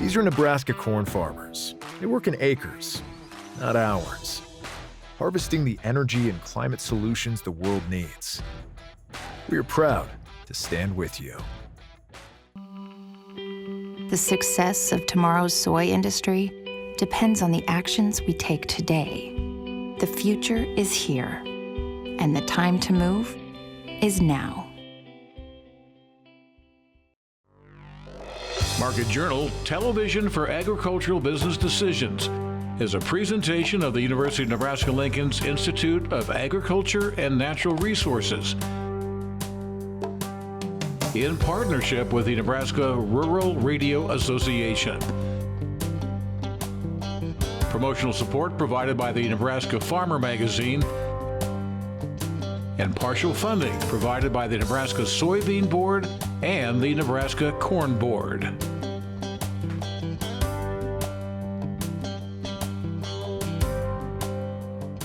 These are Nebraska corn farmers. They work in acres, not hours, harvesting the energy and climate solutions the world needs. We are proud to stand with you. The success of tomorrow's soy industry depends on the actions we take today. The future is here, and the time to move is now. Market Journal Television for Agricultural Business Decisions is a presentation of the University of Nebraska-Lincoln's Institute of Agriculture and Natural Resources in partnership with the Nebraska Rural Radio Association. Promotional support provided by the Nebraska Farmer Magazine and partial funding provided by the Nebraska Soybean Board and the Nebraska Corn Board.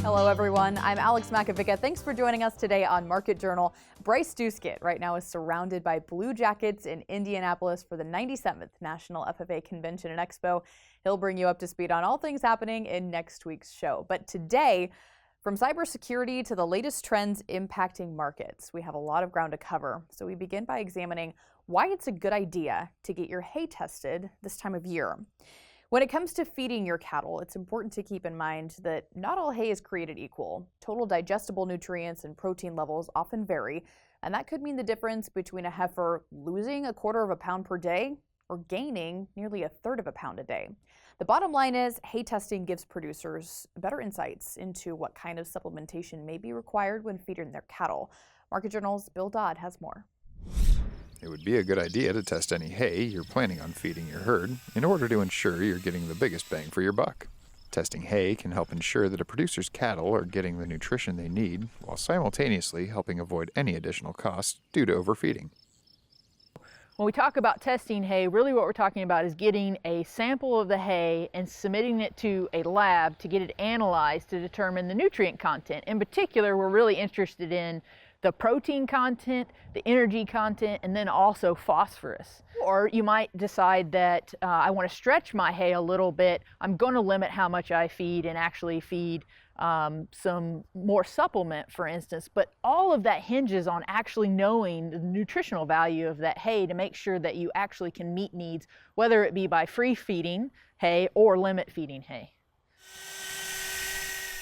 Hello, everyone. I'm Alex Makovica. Thanks for joining us today on Market Journal. Bryce Doeschot right now is surrounded by Blue Jackets in Indianapolis for the 97th National FFA Convention and Expo. He'll bring you up to speed on all things happening in next week's show. But today, from cybersecurity to the latest trends impacting markets, we have a lot of ground to cover. So we begin by examining why it's a good idea to get your hay tested this time of year. When it comes to feeding your cattle, it's important to keep in mind that not all hay is created equal. Total digestible nutrients and protein levels often vary, and that could mean the difference between a heifer losing 1/4 pound per day or gaining nearly 1/3 pound a day. The bottom line is hay testing gives producers better insights into what kind of supplementation may be required when feeding their cattle. Market Journal's Bill Dodd has more. It would be a good idea to test any hay you're planning on feeding your herd in order to ensure you're getting the biggest bang for your buck. Testing hay can help ensure that a producer's cattle are getting the nutrition they need while simultaneously helping avoid any additional costs due to overfeeding. When we talk about testing hay, really what we're talking about is getting a sample of the hay and submitting it to a lab to get it analyzed to determine the nutrient content. In particular, we're really interested in the protein content, the energy content, and then also phosphorus. Or you might decide that I want to stretch my hay a little bit. I'm going to limit how much I feed and actually feed some more supplement, for instance. But all of that hinges on actually knowing the nutritional value of that hay to make sure that you actually can meet needs, whether it be by free feeding hay or limit feeding hay.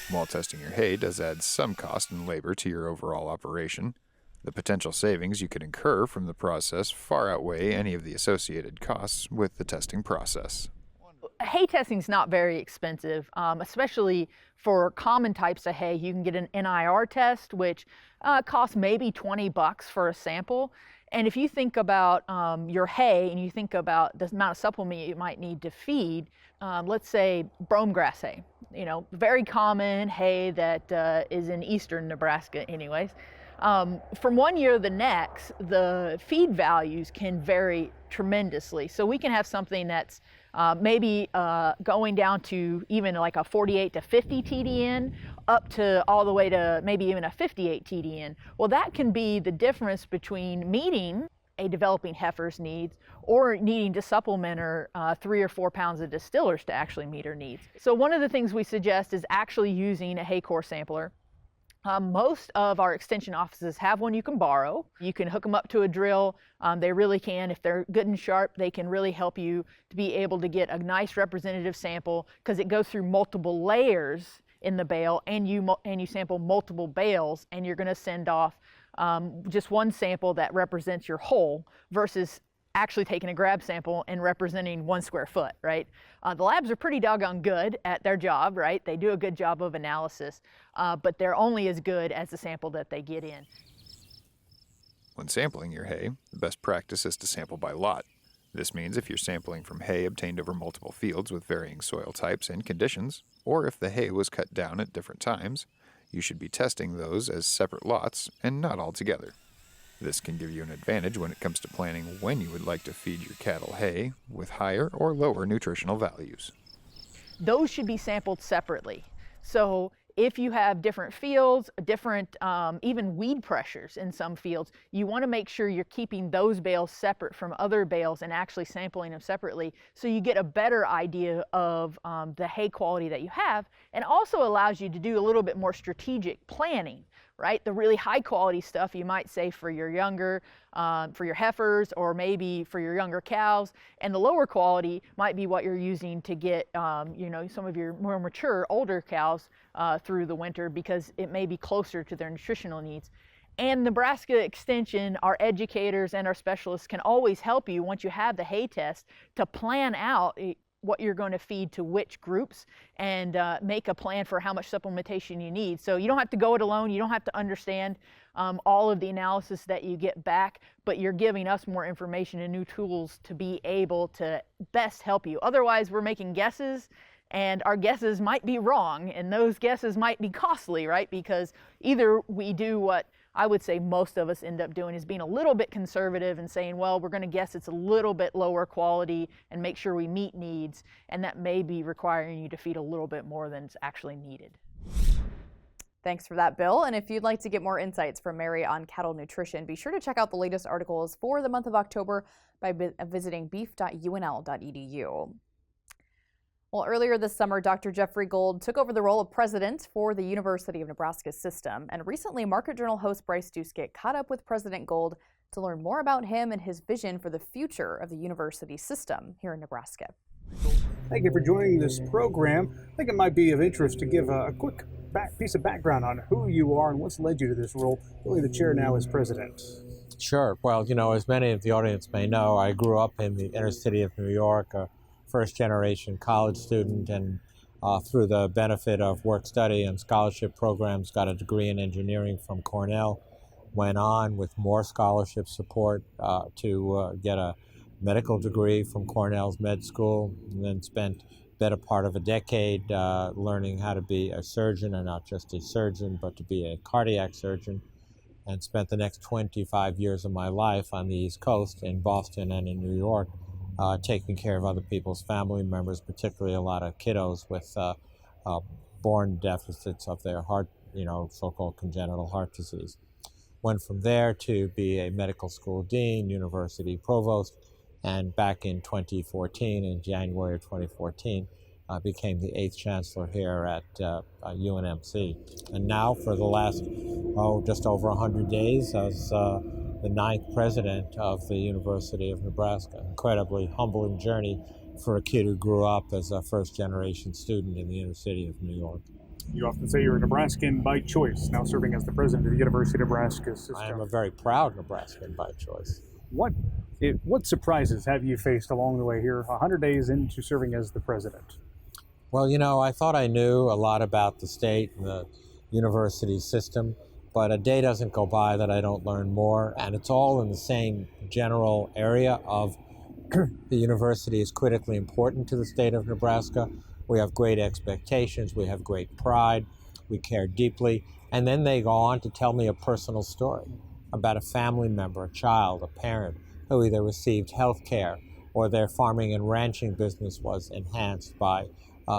While testing your hay does add some cost and labor to your overall operation, the potential savings you could incur from the process far outweigh any of the associated costs with the testing process. Hay testing is not very expensive, especially for common types of hay. You can get an NIR test, which costs maybe $20 for a sample. And if you think about your hay and you think about the amount of supplement you might need to feed, let's say brome grass hay, very common hay that is in eastern Nebraska anyways. From one year to the next, the feed values can vary tremendously. So we can have something that's maybe going down to even like a 48 to 50 TDN up to all the way to maybe even a 58 TDN. Well, that can be the difference between meeting a developing heifer's needs or needing to supplement her 3 or 4 pounds of distillers to actually meet her needs. So one of the things we suggest is actually using a hay core sampler. Most of our extension offices have one you can borrow. You can hook them up to a drill. They really can. If they're good and sharp, they can really help you to be able to get a nice representative sample because it goes through multiple layers in the bale, and you sample multiple bales, and you're going to send off just one sample that represents your whole versus actually taking a grab sample and representing 1 square foot, right? The labs are pretty doggone good at their job, right? They do a good job of analysis, but they're only as good as the sample that they get in. When sampling your hay, the best practice is to sample by lot. This means if you're sampling from hay obtained over multiple fields with varying soil types and conditions, or if the hay was cut down at different times, you should be testing those as separate lots and not all together. This can give you an advantage when it comes to planning when you would like to feed your cattle hay with higher or lower nutritional values. Those should be sampled separately. So if you have different fields, different even weed pressures in some fields, you want to make sure you're keeping those bales separate from other bales and actually sampling them separately so you get a better idea of the hay quality that you have, and also allows you to do a little bit more strategic planning, right? The really high quality stuff you might say for your younger, for your heifers, or maybe for your younger cows, and the lower quality might be what you're using to get, you know, some of your more mature, older cows through the winter, because it may be closer to their nutritional needs. And Nebraska Extension, our educators and our specialists can always help you once you have the hay test to plan out what you're going to feed to which groups and make a plan for how much supplementation you need. So you don't have to go it alone. You don't have to understand all of the analysis that you get back, but you're giving us more information and new tools to be able to best help you. Otherwise, we're making guesses, and our guesses might be wrong, and those guesses might be costly, right? Because either we do what I would say most of us end up doing, is being a little bit conservative and saying, well, we're going to guess it's a little bit lower quality and make sure we meet needs, and that may be requiring you to feed a little bit more than is actually needed. Thanks for that, Bill. And if you'd like to get more insights from Mary on cattle nutrition, be sure to check out the latest articles for the month of October by visiting beef.unl.edu. Well, earlier this summer, Dr. Jeffery Gold took over the role of president for the University of Nebraska system. And recently, Market Journal host Bryce Doeschot caught up with President Gold to learn more about him and his vision for the future of the university system here in Nebraska. Thank you for joining this program. I think it might be of interest to give a quick piece of background on who you are and what's led you to this role. Really, the chair now as president. Sure. Well, you know, as many of the audience may know, I grew up in the inner city of New York, a first-generation college student, and through the benefit of work-study and scholarship programs, got a degree in engineering from Cornell, went on with more scholarship support to get a medical degree from Cornell's med school, and then spent better part of a decade learning how to be a surgeon, and not just a surgeon, but to be a cardiac surgeon, and spent the next 25 years of my life on the East Coast in Boston and in New York, taking care of other people's family members, particularly a lot of kiddos with born deficits of their heart, you know, so-called congenital heart disease. Went from there to be a medical school dean, university provost, and back in 2014, in January of 2014, became the 8th chancellor here at UNMC. And now for the last, just over 100 days as the 9th president of the University of Nebraska. Incredibly humbling journey for a kid who grew up as a first-generation student in the inner city of New York. You often say you're a Nebraskan by choice, now serving as the president of the University of Nebraska system. I am a very proud Nebraskan by choice. What surprises have you faced along the way here, 100 days into serving as the president? Well, you know, I thought I knew a lot about the state and the university system, but a day doesn't go by that I don't learn more, and it's all in the same general area of the university is critically important to the state of Nebraska. We have great expectations, we have great pride, we care deeply, and then they go on to tell me a personal story about a family member, a child, a parent, who either received health care or their farming and ranching business was enhanced by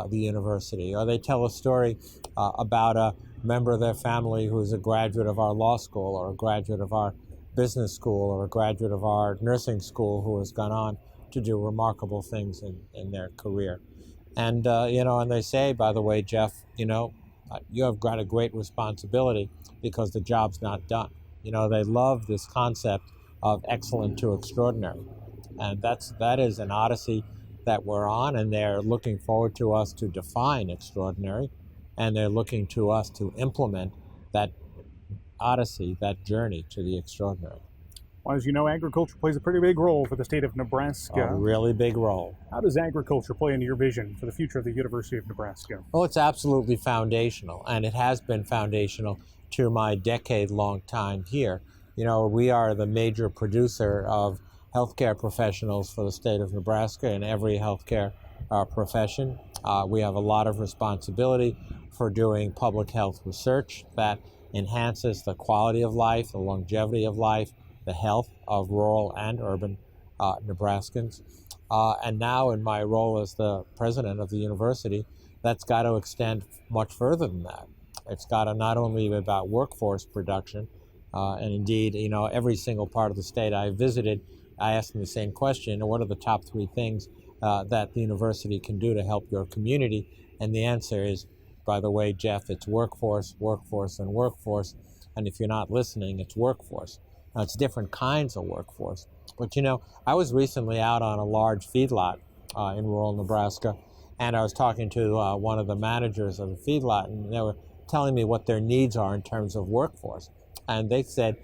the university. Or they tell a story about a member of their family who is a graduate of our law school, or a graduate of our business school, or a graduate of our nursing school who has gone on to do remarkable things in their career. And, you know, and they say, by the way, Jeff, you know, you have got a great responsibility because the job's not done. You know, they love this concept of excellent to extraordinary. And that is an odyssey that we're on, and they're looking forward to us to define extraordinary, and they're looking to us to implement that odyssey, that journey to the extraordinary. Well, as you know, agriculture plays a pretty big role for the state of Nebraska. A really big role. How does agriculture play into your vision for the future of the University of Nebraska? Well, it's absolutely foundational, and it has been foundational to my decade-long time here. You know, we are the major producer of healthcare professionals for the state of Nebraska in every healthcare profession. We have a lot of responsibility for doing public health research that enhances the quality of life, the longevity of life, the health of rural and urban Nebraskans. And now in my role as the president of the university, that's got to extend much further than that. It's got to not only be about workforce production, and indeed, every single part of the state I visited, I asked them the same question: what are the top 3 things that the university can do to help your community? And the answer is, by the way, Jeff, it's workforce, workforce, and workforce. And if you're not listening, it's workforce. Now, it's different kinds of workforce. But I was recently out on a large feedlot in rural Nebraska, and I was talking to one of the managers of the feedlot, and they were telling me what their needs are in terms of workforce. And they said,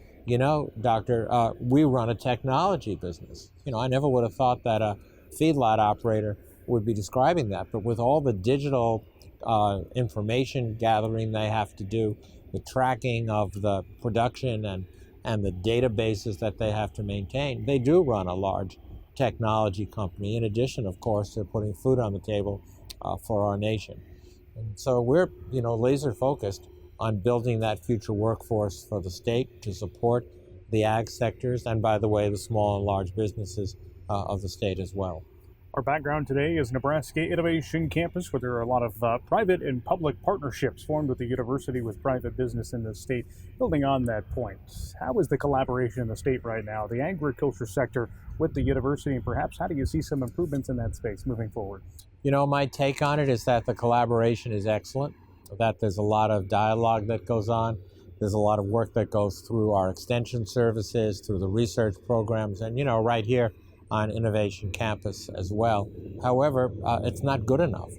doctor, we run a technology business. I never would have thought that a feedlot operator would be describing that, but with all the digital information gathering they have to do, the tracking of the production and the databases that they have to maintain, they do run a large technology company, in addition, of course, to putting food on the table for our nation. And so we're, laser focused on building that future workforce for the state to support the ag sectors and, by the way, the small and large businesses of the state as well. Our background today is Nebraska Innovation Campus, where there are a lot of private and public partnerships formed with the university with private business in the state. Building on that point, how is the collaboration in the state right now, the agriculture sector with the university, and perhaps how do you see some improvements in that space moving forward? My take on it is that the collaboration is excellent, that there's a lot of dialogue that goes on. There's a lot of work that goes through our extension services, through the research programs, and, right here on Innovation Campus as well. However, it's not good enough.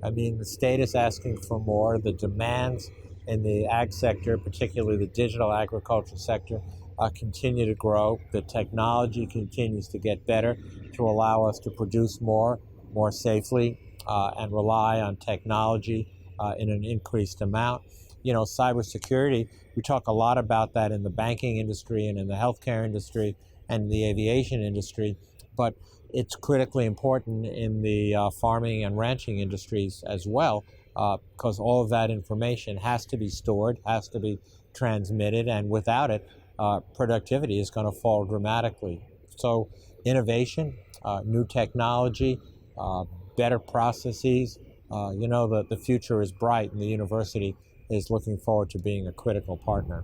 The state is asking for more. The demands in the ag sector, particularly the digital agriculture sector, continue to grow. The technology continues to get better to allow us to produce more safely, and rely on technology in an increased amount. Cybersecurity, we talk a lot about that in the banking industry and in the healthcare industry and the aviation industry, but it's critically important in the farming and ranching industries as well, because all of that information has to be stored, has to be transmitted, and without it, productivity is going to fall dramatically. So innovation, new technology, better processes, the future is bright, and the university is looking forward to being a critical partner.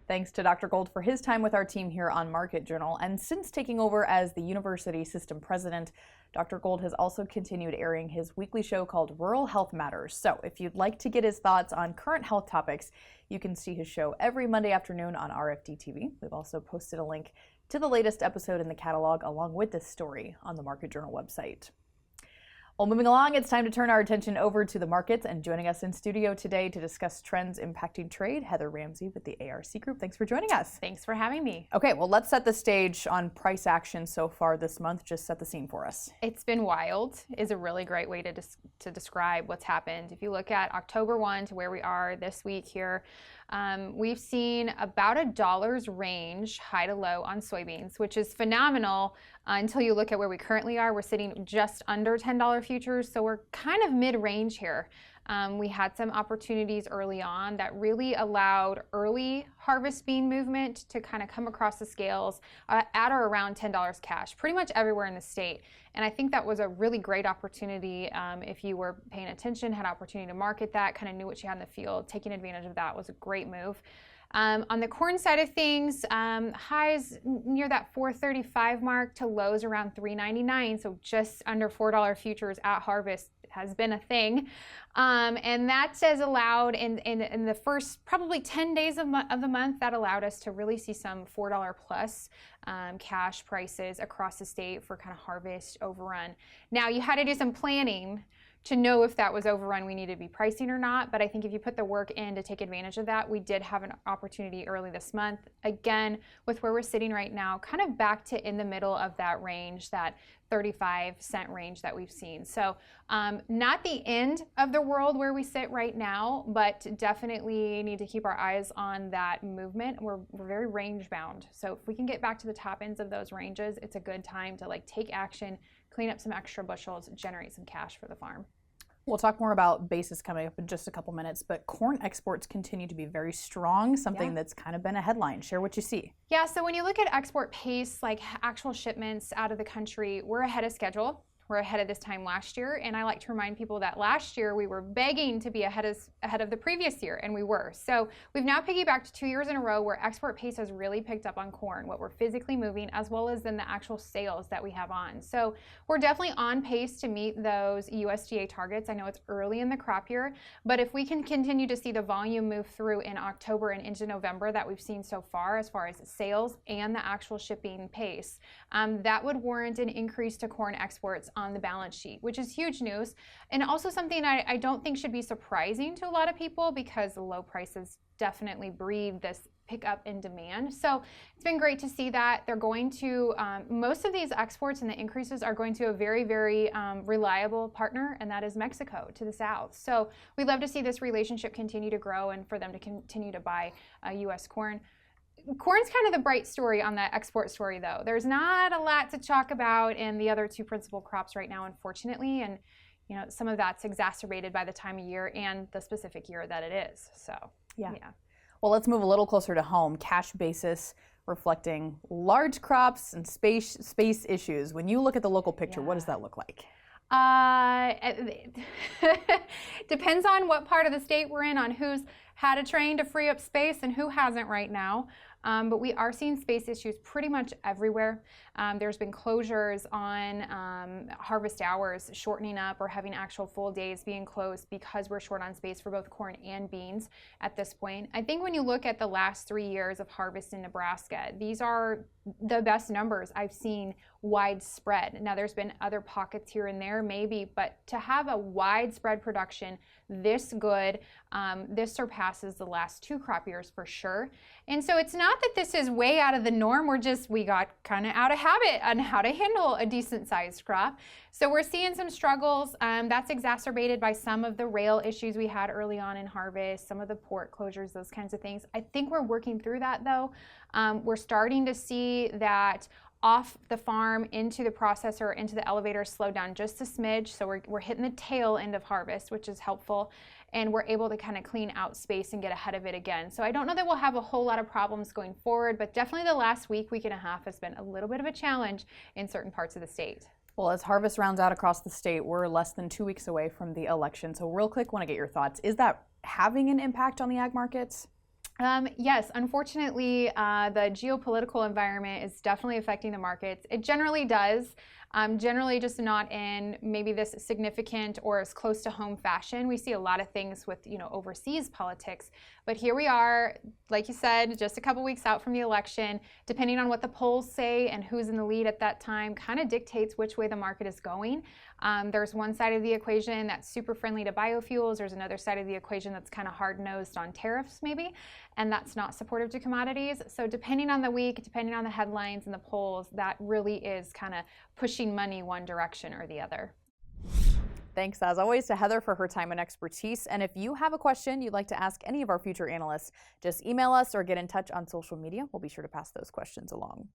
Thanks to Dr. Gold for his time with our team here on Market Journal. And since taking over as the university system president, Dr. Gold has also continued airing his weekly show called Rural Health Matters. So if you'd like to get his thoughts on current health topics, you can see his show every Monday afternoon on RFD TV. We've also posted a link to the latest episode in the catalog along with this story on the Market Journal website. Well, moving along, it's time to turn our attention over to the markets, and joining us in studio today to discuss trends impacting trade, Heather Ramsey with the ARC Group. Thanks for joining us. Thanks for having me. Okay, well, let's set the stage on price action so far this month. Just set the scene for us. It's been wild is a really great way to describe what's happened. If you look at October 1 to where we are this week here, we've seen about $1 range high to low on soybeans, which is phenomenal until you look at where we currently are. We're sitting just under $10 futures, so we're kind of mid-range here. We had some opportunities early on that really allowed early harvest bean movement to kind of come across the scales at or around $10 cash, pretty much everywhere in the state. And I think that was a really great opportunity. If you were paying attention, had opportunity to market that, kind of knew what you had in the field, taking advantage of that was a great move. On the corn side of things, highs near that $4.35 mark to lows around $3.99, so just under $4 futures at harvest has been a thing. And that has allowed in the first probably 10 days of the month, that allowed us to really see some $4 plus cash prices across the state for kind of harvest overrun. Now, you had to do some planning to know if that was overrun we needed to be pricing or not, but I think if you put the work in to take advantage of that, we did have an opportunity early this month. Again, with where we're sitting right now, kind of back to in the middle of that range, that 35-cent range that we've seen. So not the end of the world where we sit right now, but definitely need to keep our eyes on that movement. We're very range bound. So if we can get back to the top ends of those ranges, it's a good time to take action, clean up some extra bushels, generate some cash for the farm. We'll talk more about basis coming up in just a couple minutes, but corn exports continue to be very strong, something that's kind of been a headline. Share what you see. Yeah, so when you look at export pace, like actual shipments out of the country, we're ahead of schedule. We're ahead of this time last year, and I like to remind people that last year we were begging to be ahead of the previous year, and we were. So we've now piggybacked 2 years in a row where export pace has really picked up on corn, what we're physically moving, as well as then the actual sales that we have on. So we're definitely on pace to meet those USDA targets. I know it's early in the crop year, but if we can continue to see the volume move through in October and into November that we've seen so far as sales and the actual shipping pace, that would warrant an increase to corn exports on the balance sheet, which is huge news, and also something I don't think should be surprising to a lot of people because the low prices definitely breed this pickup in demand. So it's been great to see that. They're going to, most of these exports and the increases are going to a very, very reliable partner, and that is Mexico to the south. So we'd love to see this relationship continue to grow and for them to continue to buy U.S. corn. Corn's kind of the bright story on the export story, though. There's not a lot to talk about in the other two principal crops right now, unfortunately, and some of that's exacerbated by the time of year and the specific year that it is. So yeah. Well, let's move a little closer to home. Cash basis reflecting large crops and space issues. When you look at the local picture, what does that look like? Depends on what part of the state we're in, on who's had a train to free up space and who hasn't right now. But we are seeing space issues pretty much everywhere. There's been closures on harvest hours shortening up or having actual full days being closed because we're short on space for both corn and beans at this point. I think when you look at the last 3 years of harvest in Nebraska, these are the best numbers I've seen widespread. Now there's been other pockets here and there maybe, but to have a widespread production this good, this surpasses the last 2 crop years for sure. And so it's not that this is way out of the norm, we got kind of out of habit on how to handle a decent sized crop. So we're seeing some struggles. That's exacerbated by some of the rail issues we had early on in harvest, some of the port closures, those kinds of things. I think we're working through that though. We're starting to see that off the farm into the processor, into the elevator slow down just a smidge. So we're hitting the tail end of harvest, which is helpful. And we're able to kind of clean out space and get ahead of it again. So I don't know that we'll have a whole lot of problems going forward, but definitely the last week and a half has been a little bit of a challenge in certain parts of the state. Well, as harvest rounds out across the state, we're less than 2 weeks away from the election. So real quick, want to get your thoughts. Is that having an impact on the ag markets? Yes, unfortunately, the geopolitical environment is definitely affecting the markets. It generally does. Generally just not in maybe this significant or as close to home fashion. We see a lot of things with, overseas politics, but here we are, like you said, just a couple weeks out from the election. Depending on what the polls say and who's in the lead at that time kind of dictates which way the market is going. There's one side of the equation that's super friendly to biofuels. There's another side of the equation that's kind of hard-nosed on tariffs maybe, and that's not supportive to commodities. So depending on the week, depending on the headlines and the polls, that really is kind of pushing money one direction or the other. Thanks, as always, to Heather for her time and expertise. And if you have a question you'd like to ask any of our future analysts, just email us or get in touch on social media. We'll be sure to pass those questions along.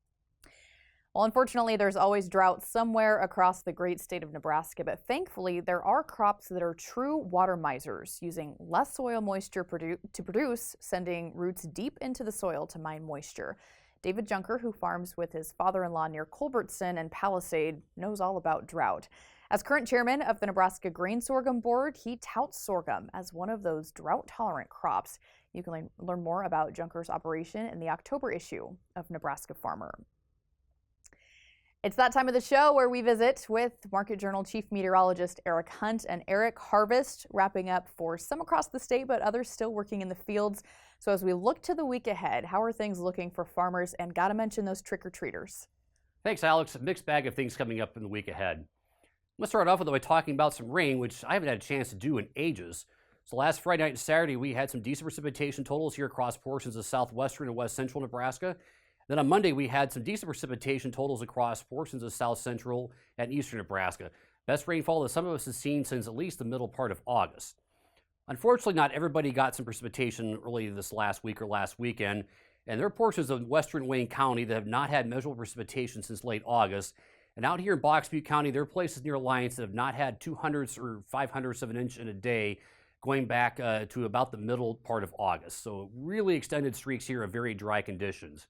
Well, unfortunately, there's always drought somewhere across the great state of Nebraska, but thankfully, there are crops that are true water misers, using less soil moisture to produce, sending roots deep into the soil to mine moisture. David Junker, who farms with his father-in-law near Culbertson and Palisade, knows all about drought. As current chairman of the Nebraska Grain Sorghum Board, he touts sorghum as one of those drought-tolerant crops. You can learn more about Junker's operation in the October issue of Nebraska Farmer. It's that time of the show where we visit with Market Journal Chief Meteorologist Eric Hunt. And Eric, harvest wrapping up for some across the state, but others still working in the fields. So as we look to the week ahead, how are things looking for farmers? And gotta mention those trick-or-treaters. Thanks, Alex. A mixed bag of things coming up in the week ahead. Let's start off with by talking about some rain, which I haven't had a chance to do in ages. So last Friday night and Saturday, we had some decent precipitation totals here across portions of southwestern and west central Nebraska. Then on Monday, we had some decent precipitation totals across portions of south central and eastern Nebraska. Best rainfall that some of us have seen since at least the middle part of August. Unfortunately, not everybody got some precipitation early this last week or last weekend, and there are portions of western Wayne County that have not had measurable precipitation since late August. And out here in Box Butte County, there are places near Alliance that have not had 200ths or 500ths of an inch in a day going back to about the middle part of August. So really extended streaks here of very dry conditions.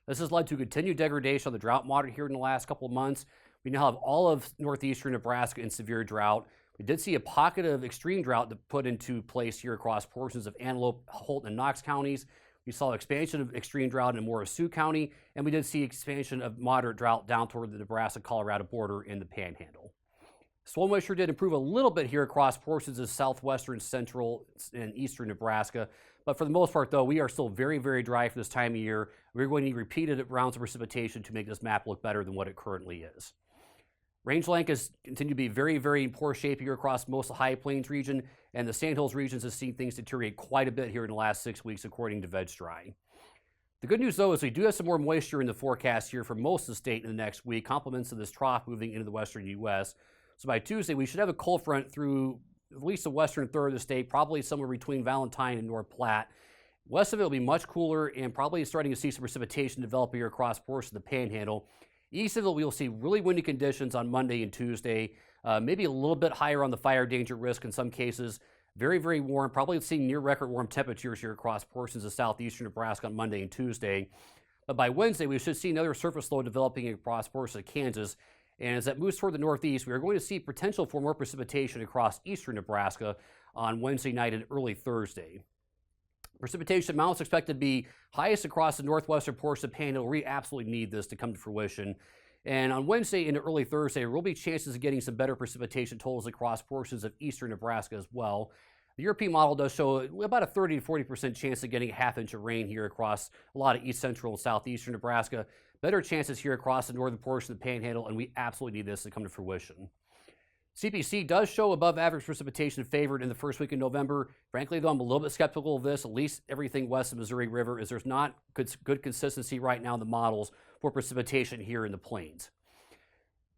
This has led to continued degradation of the drought monitor here in the last couple of months, We now have all of northeastern Nebraska in severe drought. We did see a pocket of extreme drought that put into place here across portions of Antelope, Holton, and Knox counties. We saw expansion of extreme drought in Morris Sioux County, and we did see expansion of moderate drought down toward the Nebraska-Colorado border in the Panhandle. Soil moisture did improve a little bit here across portions of southwestern, central, and eastern Nebraska. But for the most part, though, we are still very, very dry for this time of year. We're going to need repeated rounds of precipitation to make this map look better than what it currently is. Range length has continued to be very, very in poor shape here across most of the High Plains region, and the Sandhills regions have seen things deteriorate quite a bit here in the last 6 weeks, according to VegDry. The good news, though, is we do have some more moisture in the forecast here for most of the state in the next week, complements of this trough moving into the western U.S. So by Tuesday, we should have a cold front through at least the western third of the state, probably somewhere between Valentine and North Platte. West of it will be much cooler and probably starting to see some precipitation develop here across portions of the Panhandle. East of it, we will see really windy conditions on Monday and Tuesday, maybe a little bit higher on the fire danger risk in some cases. Very, very warm, probably seeing near record warm temperatures here across portions of southeastern Nebraska on Monday and Tuesday. But by Wednesday, we should see another surface low developing across portions of Kansas. And as that moves toward the northeast, we are going to see potential for more precipitation across eastern Nebraska on Wednesday night and early Thursday. Precipitation amounts expected to be highest across the northwestern portion of the Panhandle. We absolutely need this to come to fruition. And on Wednesday into early Thursday, there will be chances of getting some better precipitation totals across portions of eastern Nebraska as well. The European model does show about a 30 to 40% chance of getting a half inch of rain here across a lot of east central and southeastern Nebraska. Better chances here across the northern portion of the Panhandle, and we absolutely need this to come to fruition. CPC does show above average precipitation favored in the first week of November. Frankly, though, I'm a little bit skeptical of this, at least everything west of the Missouri River, is there's not good consistency right now in the models for precipitation here in the plains.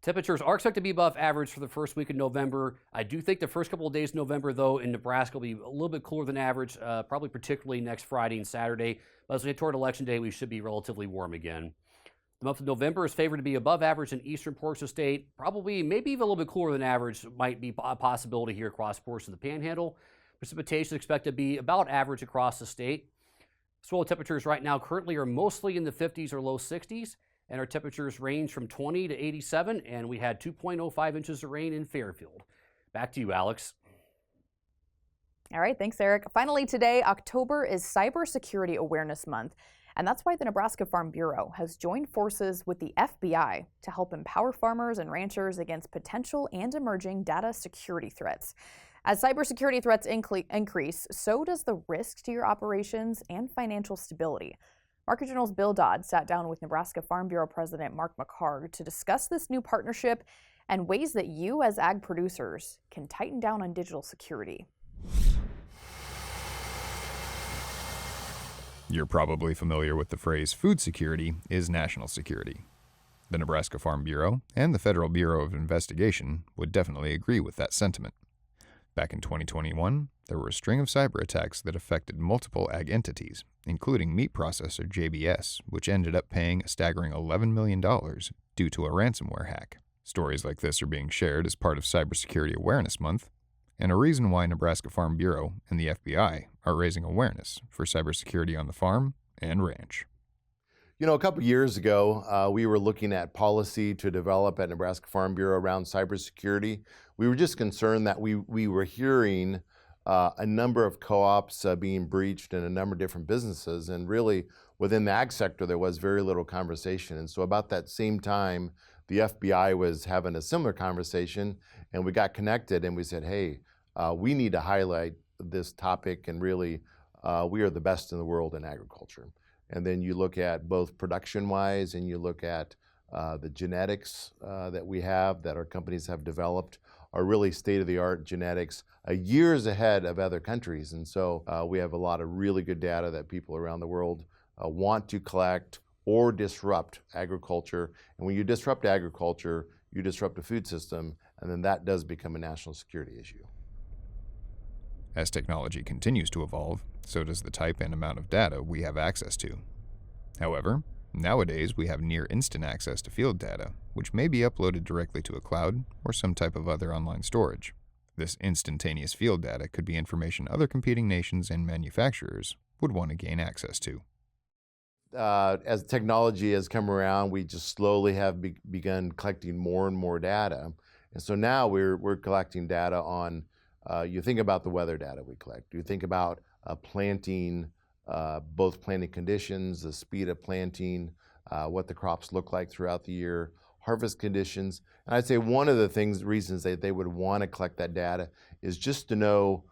Temperatures are expected to be above average for the first week of November. I do think the first couple of days of November, though, in Nebraska will be a little bit cooler than average, probably particularly next Friday and Saturday. But as we get toward Election Day, we should be relatively warm again. The month of November is favored to be above average in eastern portions of the state. Probably, maybe even a little bit cooler than average might be a possibility here across portions of the Panhandle. Precipitation is expected to be about average across the state. Soil temperatures right now currently are mostly in the 50s or low 60s, and our temperatures range from 20 to 87, and we had 2.05 inches of rain in Fairfield. Back to you, Alex. All right, thanks, Eric. Finally today, October is Cybersecurity Awareness Month. And that's why the Nebraska Farm Bureau has joined forces with the FBI to help empower farmers and ranchers against potential and emerging data security threats. As cybersecurity threats increase, so does the risk to your operations and financial stability. Market Journal's Bill Dodd sat down with Nebraska Farm Bureau President Mark McHarg to discuss this new partnership and ways that you as ag producers can tighten down on digital security. You're probably familiar with the phrase food security is national security. The Nebraska Farm Bureau and the Federal Bureau of Investigation would definitely agree with that sentiment. Back in 2021, there were a string of cyber attacks that affected multiple ag entities, including meat processor JBS, which ended up paying a staggering $11 million due to a ransomware hack. Stories like this are being shared as part of Cybersecurity Awareness Month, and a reason why Nebraska Farm Bureau and the FBI are raising awareness for cybersecurity on the farm and ranch. You know, a couple years ago, we were looking at policy to develop at Nebraska Farm Bureau around cybersecurity. We were just concerned that we were hearing a number of co-ops being breached in a number of different businesses, and really within the ag sector there was very little conversation. And so about that same time, the FBI was having a similar conversation, and we got connected and we said, hey, we need to highlight this topic, and really we are the best in the world in agriculture. And then you look at both production-wise, and you look at the genetics that we have, that our companies have developed, are really state-of-the-art genetics, years ahead of other countries. And so we have a lot of really good data that people around the world want to collect or disrupt agriculture. And when you disrupt agriculture, you disrupt the food system, and then that does become a national security issue. As technology continues to evolve, so does the type and amount of data we have access to. However, nowadays we have near instant access to field data, which may be uploaded directly to a cloud or some type of other online storage. This instantaneous field data could be information other competing nations and manufacturers would want to gain access to. as technology has come around, we just slowly have begun collecting more and more data. And so now we're collecting data on, you think about the weather data we collect. You think about planting, both planting conditions, the speed of planting, what the crops look like throughout the year, harvest conditions. And I'd say one of the reasons that they would want to collect that data is just to know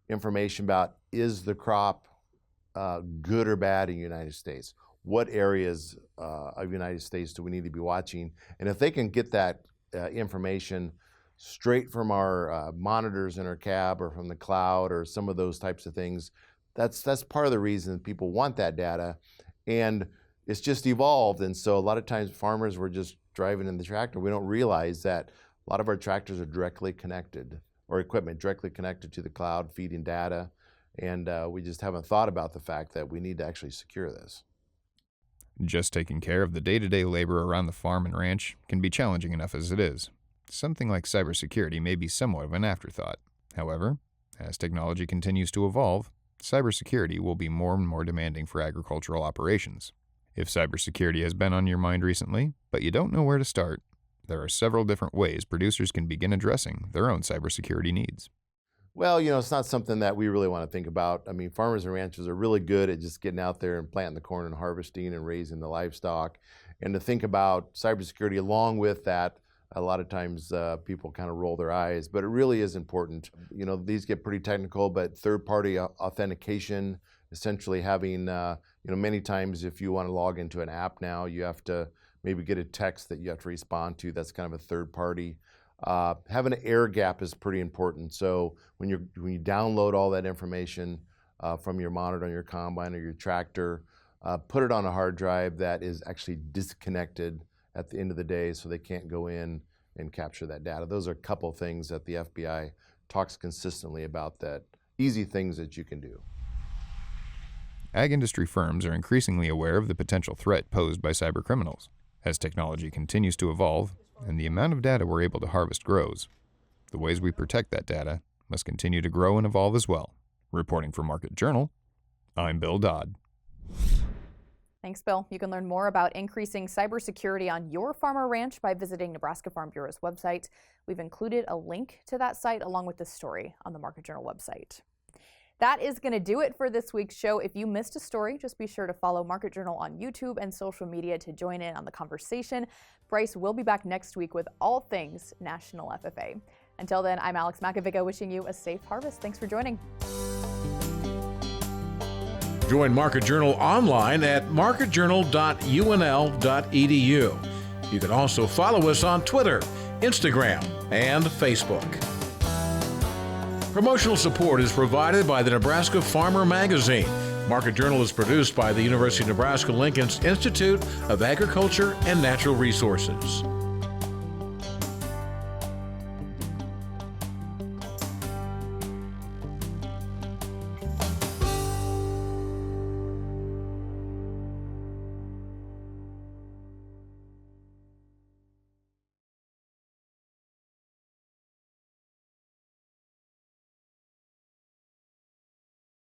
information about, is the crop good or bad in the United States? What areas of the United States do we need to be watching? And if they can get that information straight from our monitors in our cab or from the cloud or some of those types of things, that's part of the reason people want that data. And it's just evolved. And so a lot of times farmers were just driving in the tractor. We don't realize that a lot of our tractors are directly connected, or equipment directly connected to the cloud, feeding data. And we just haven't thought about the fact that we need to actually secure this. Just taking care of the day-to-day labor around the farm and ranch can be challenging enough as it is. Something like cybersecurity may be somewhat of an afterthought. However, as technology continues to evolve, cybersecurity will be more and more demanding for agricultural operations. If cybersecurity has been on your mind recently, but you don't know where to start, there are several different ways producers can begin addressing their own cybersecurity needs. Well, it's not something that we really want to think about. I mean, farmers and ranchers are really good at just getting out there and planting the corn and harvesting and raising the livestock. And to think about cybersecurity along with that, a lot of times people kind of roll their eyes, but it really is important. These get pretty technical, but third-party authentication, essentially having, many times if you want to log into an app now, you have to maybe get a text that you have to respond to. That's kind of a third party. Having an air gap is pretty important. So when you download all that information from your monitor on your combine or your tractor, put it on a hard drive that is actually disconnected at the end of the day, so they can't go in and capture that data. Those are a couple things that the FBI talks consistently about, that easy things that you can do. Ag industry firms are increasingly aware of the potential threat posed by cybercriminals. As technology continues to evolve and the amount of data we're able to harvest grows, the ways we protect that data must continue to grow and evolve as well. Reporting for Market Journal, I'm Bill Dodd. Thanks, Bill. You can learn more about increasing cybersecurity on your farm or ranch by visiting Nebraska Farm Bureau's website. We've included a link to that site along with this story on the Market Journal website. That is going to do it for this week's show. If you missed a story, just be sure to follow Market Journal on YouTube and social media to join in on the conversation. Bryce will be back next week with all things National FFA. Until then, I'm Alex Makovica wishing you a safe harvest. Thanks for joining. Join Market Journal online at marketjournal.unl.edu. You can also follow us on Twitter, Instagram, and Facebook. Promotional support is provided by the Nebraska Farmer Magazine. Market Journal is produced by the University of Nebraska-Lincoln's Institute of Agriculture and Natural Resources.